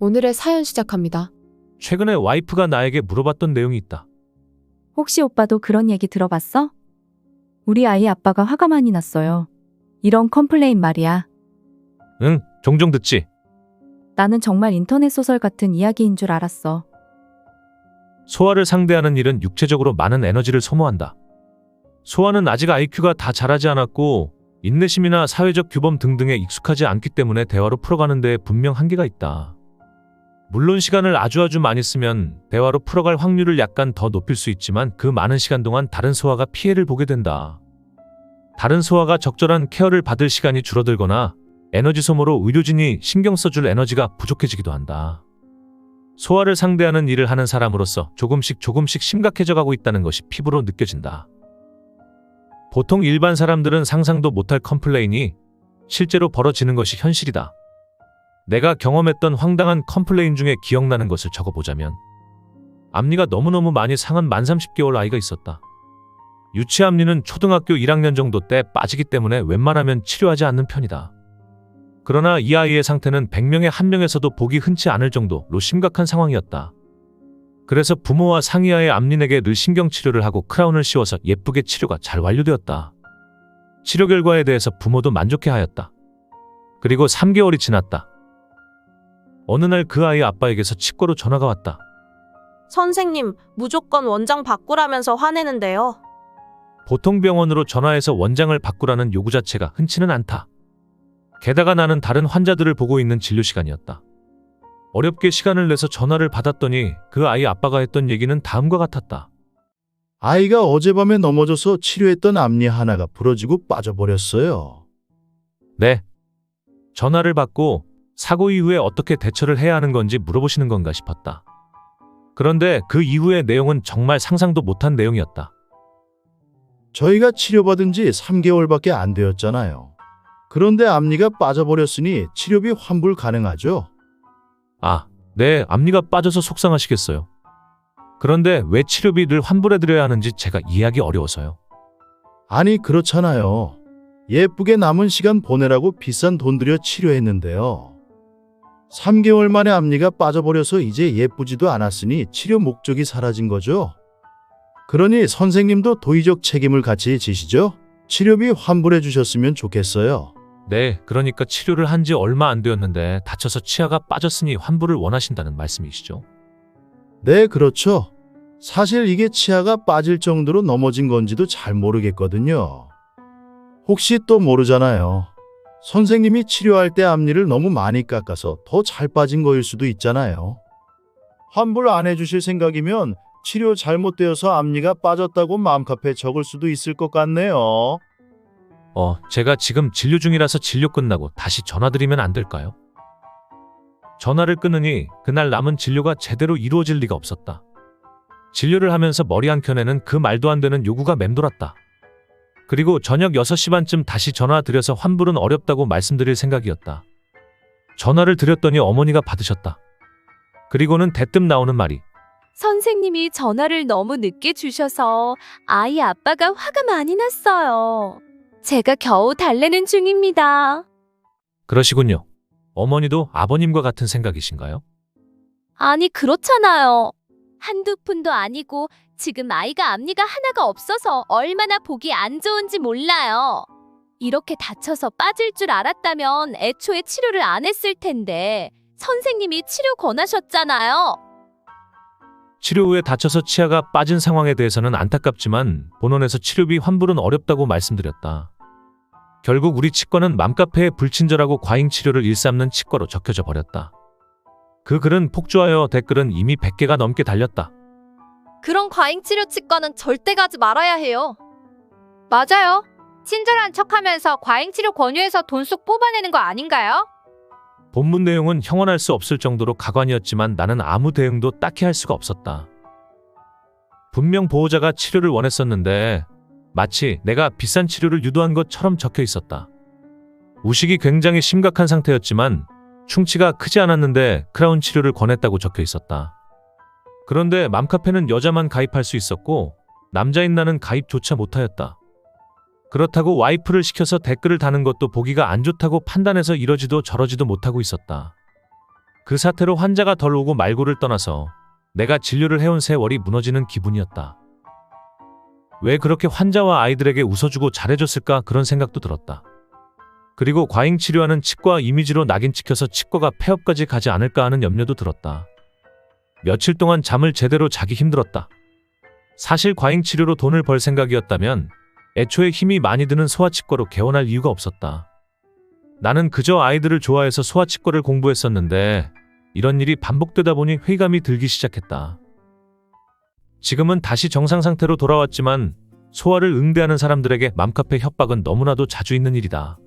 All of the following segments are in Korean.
오늘의 사연 시작합니다. 최근에 와이프가 나에게 물어봤던 내용이 있다. 혹시 오빠도 그런 얘기 들어봤어? 우리 아이 아빠가 화가 많이 났어요. 이런 컴플레인 말이야. 응, 종종 듣지. 나는 정말 인터넷 소설 같은 이야기인 줄 알았어. 소아를 상대하는 일은 육체적으로 많은 에너지를 소모한다. 소아는 아직 IQ가 다 자라지 않았고 인내심이나 사회적 규범 등등에 익숙하지 않기 때문에 대화로 풀어가는 데 분명 한계가 있다. 물론 시간을 아주 많이 쓰면 대화로 풀어갈 확률을 약간 더 높일 수 있지만 그 많은 시간 동안 다른 소아가 피해를 보게 된다. 다른 소아가 적절한 케어를 받을 시간이 줄어들거나 에너지 소모로 의료진이 신경 써줄 에너지가 부족해지기도 한다. 소아를 상대하는 일을 하는 사람으로서 조금씩 심각해져 가고 있다는 것이 피부로 느껴진다. 보통 일반 사람들은 상상도 못할 컴플레인이 실제로 벌어지는 것이 현실이다. 내가 경험했던 황당한 컴플레인 중에 기억나는 것을 적어보자면 앞니가 너무너무 많이 상한 만 30개월 아이가 있었다. 유치 앞니는 초등학교 1학년 정도 때 빠지기 때문에 웬만하면 치료하지 않는 편이다. 그러나 이 아이의 상태는 100명에 1명에서도 보기 흔치 않을 정도로 심각한 상황이었다. 그래서 부모와 상의하에 앞니에게 늘 신경치료를 하고 크라운을 씌워서 예쁘게 치료가 잘 완료되었다. 치료 결과에 대해서 부모도 만족해하였다. 그리고 3개월이 지났다. 어느 날 그 아이 아빠에게서 치과로 전화가 왔다. 선생님, 무조건 원장 바꾸라면서 화내는데요. 보통 병원으로 전화해서 원장을 바꾸라는 요구 자체가 흔치는 않다. 게다가 나는 다른 환자들을 보고 있는 진료 시간이었다. 어렵게 시간을 내서 전화를 받았더니 그 아이 아빠가 했던 얘기는 다음과 같았다. 아이가 어젯밤에 넘어져서 치료했던 앞니 하나가 부러지고 빠져버렸어요. 네. 전화를 받고 사고 이후에 어떻게 대처를 해야 하는 건지 물어보시는 건가 싶었다. 그런데 그 이후의 내용은 정말 상상도 못한 내용이었다. 저희가 치료받은 지 3개월밖에 안 되었잖아요. 그런데 앞니가 빠져버렸으니 치료비 환불 가능하죠? 아, 네, 앞니가 빠져서 속상하시겠어요. 그런데 왜 치료비를 환불해드려야 하는지 제가 이해하기 어려워서요. 아니 그렇잖아요. 예쁘게 남은 시간 보내라고 비싼 돈 들여 치료했는데요. 3개월 만에 앞니가 빠져버려서 이제 예쁘지도 않았으니 치료 목적이 사라진 거죠. 그러니 선생님도 도의적 책임을 같이 지시죠. 치료비 환불해 주셨으면 좋겠어요. 네, 그러니까 치료를 한 지 얼마 안 되었는데 다쳐서 치아가 빠졌으니 환불을 원하신다는 말씀이시죠? 네, 그렇죠. 사실 이게 치아가 빠질 정도로 넘어진 건지도 잘 모르겠거든요. 혹시 또 모르잖아요. 선생님이 치료할 때 앞니를 너무 많이 깎아서 더 잘 빠진 거일 수도 있잖아요. 환불 안 해주실 생각이면 치료 잘못되어서 앞니가 빠졌다고 맘카페에 적을 수도 있을 것 같네요. 제가 지금 진료 중이라서 진료 끝나고 다시 전화드리면 안 될까요? 전화를 끊으니 그날 남은 진료가 제대로 이루어질 리가 없었다. 진료를 하면서 머리 한켠에는 그 말도 안 되는 요구가 맴돌았다. 그리고 저녁 6시 반쯤 다시 전화드려서 환불은 어렵다고 말씀드릴 생각이었다. 전화를 드렸더니 어머니가 받으셨다. 그리고는 대뜸 나오는 말이 선생님이 전화를 너무 늦게 주셔서 아이 아빠가 화가 많이 났어요. 제가 겨우 달래는 중입니다. 그러시군요. 어머니도 아버님과 같은 생각이신가요? 아니, 그렇잖아요. 한두 푼도 아니고 지금 아이가 앞니가 하나가 없어서 얼마나 보기 안 좋은지 몰라요. 이렇게 다쳐서 빠질 줄 알았다면 애초에 치료를 안 했을 텐데 선생님이 치료 권하셨잖아요. 치료 후에 다쳐서 치아가 빠진 상황에 대해서는 안타깝지만 본원에서 치료비 환불은 어렵다고 말씀드렸다. 결국 우리 치과는 맘카페에 불친절하고 과잉 치료를 일삼는 치과로 적혀져 버렸다. 그 글은 폭주하여 댓글은 이미 100개가 넘게 달렸다. 그런 과잉 치료 치과는 절대 가지 말아야 해요. 맞아요. 친절한 척하면서 과잉 치료 권유해서 돈 쑥 뽑아내는 거 아닌가요? 본문 내용은 형언할 수 없을 정도로 가관이었지만 나는 아무 대응도 딱히 할 수가 없었다. 분명 보호자가 치료를 원했었는데 마치 내가 비싼 치료를 유도한 것처럼 적혀 있었다. 우식이 굉장히 심각한 상태였지만 충치가 크지 않았는데 크라운 치료를 권했다고 적혀 있었다. 그런데 맘카페는 여자만 가입할 수 있었고 남자인 나는 가입조차 못하였다. 그렇다고 와이프를 시켜서 댓글을 다는 것도 보기가 안 좋다고 판단해서 이러지도 저러지도 못하고 있었다. 그 사태로 환자가 덜 오고 말고를 떠나서 내가 진료를 해온 세월이 무너지는 기분이었다. 왜 그렇게 환자와 아이들에게 웃어주고 잘해줬을까 그런 생각도 들었다. 그리고 과잉 치료하는 치과 이미지로 낙인 찍혀서 치과가 폐업까지 가지 않을까 하는 염려도 들었다. 며칠 동안 잠을 제대로 자기 힘들었다. 사실 과잉 치료로 돈을 벌 생각이었다면 애초에 힘이 많이 드는 소아치과로 개원할 이유가 없었다. 나는 그저 아이들을 좋아해서 소아치과를 공부했었는데 이런 일이 반복되다 보니 회의감이 들기 시작했다. 지금은 다시 정상 상태로 돌아왔지만 소아를 응대하는 사람들에게 맘카페 협박은 너무나도 자주 있는 일이다.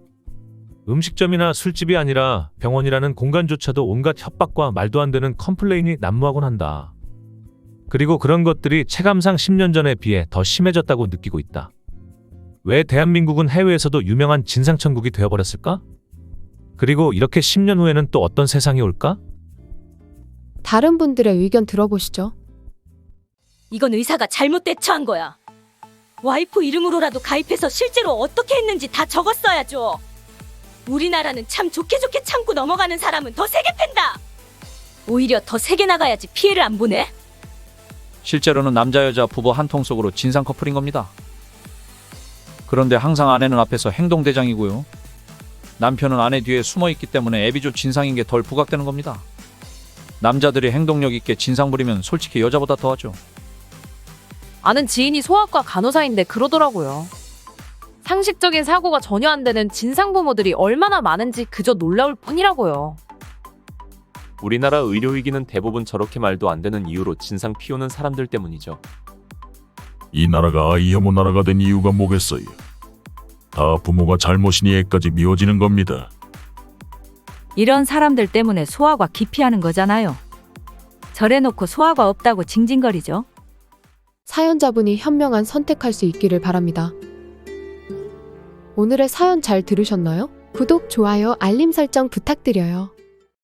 음식점이나 술집이 아니라 병원이라는 공간조차도 온갖 협박과 말도 안 되는 컴플레인이 난무하곤 한다. 그리고 그런 것들이 체감상 10년 전에 비해 더 심해졌다고 느끼고 있다. 왜 대한민국은 해외에서도 유명한 진상천국이 되어버렸을까? 그리고 이렇게 10년 후에는 또 어떤 세상이 올까? 다른 분들의 의견 들어보시죠. 이건 의사가 잘못 대처한 거야. 와이프 이름으로라도 가입해서 실제로 어떻게 했는지 다 적었어야죠. 우리나라는 참 좋게 참고 넘어가는 사람은 더 세게 팬다. 오히려 더 세게 나가야지 피해를 안 보네. 실제로는 남자 여자 부부 한 통 속으로 진상 커플인 겁니다. 그런데 항상 아내는 앞에서 행동대장이고요. 남편은 아내 뒤에 숨어있기 때문에 애비조 진상인 게 덜 부각되는 겁니다. 남자들이 행동력 있게 진상 부리면 솔직히 여자보다 더하죠. 아는 지인이 소아과 간호사인데 그러더라고요. 상식적인 사고가 전혀 안 되는 진상 부모들이 얼마나 많은지 그저 놀라울 뿐이라고요. 우리나라 의료위기는 대부분 저렇게 말도 안 되는 이유로 진상 피우는 사람들 때문이죠. 이 나라가 아이 혐오 나라가 된 이유가 뭐겠어요? 다 부모가 잘못이니 애까지 미워지는 겁니다. 이런 사람들 때문에 소아과 기피하는 거잖아요. 저래놓고 소아과 없다고 징징거리죠. 사연자분이 현명한 선택할 수 있기를 바랍니다. 오늘의 사연 잘 들으셨나요? 구독, 좋아요, 알림 설정 부탁드려요.